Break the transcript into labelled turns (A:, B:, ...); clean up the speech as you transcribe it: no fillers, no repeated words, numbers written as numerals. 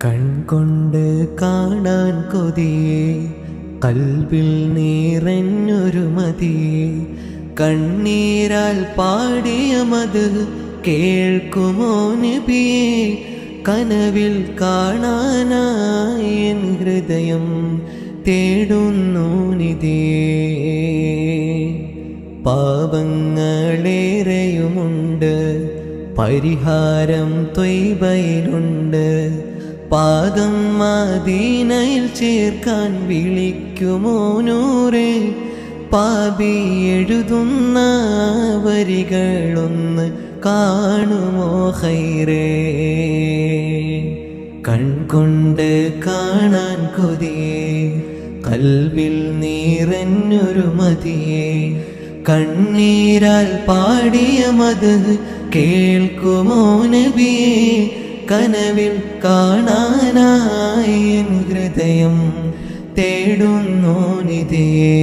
A: കൺകൊണ്ട് കാണാൻ കൊതിയേ, കൽബിൽ നിറഞ്ഞൊരു മതിയേ, കണ്ണീരാൽ പാടിയ മത് കേൾക്കുമോ നബിയേ. കനവിൽ കാണാനായി എൻ ഹൃദയം തേടുന്നു നിധിയേ. പാപങ്ങളേറെയുമുണ്ട്, പരിഹാരം ത്വയ്ബയിലുണ്ട്. പാദം മദീനയിൽ ചേർക്കാൻ വിളിക്കുമോ നൂറേ. പാപി എഴുതുന്ന വരികളൊന്ന് കാണുമോ ഖൈറേ. കൺകൊണ്ട് കാണാൻ കൊതിയേ, കൽബിൽ നിറഞ്ഞൊരു മതിയേ, കണ്ണീരാൽ പാടിയ മത് കേൾക്കുമോ നബിയേ. കനവിൽ കാണാനായി എൻ ഹൃദയം തേടുന്നു നിധിയേ.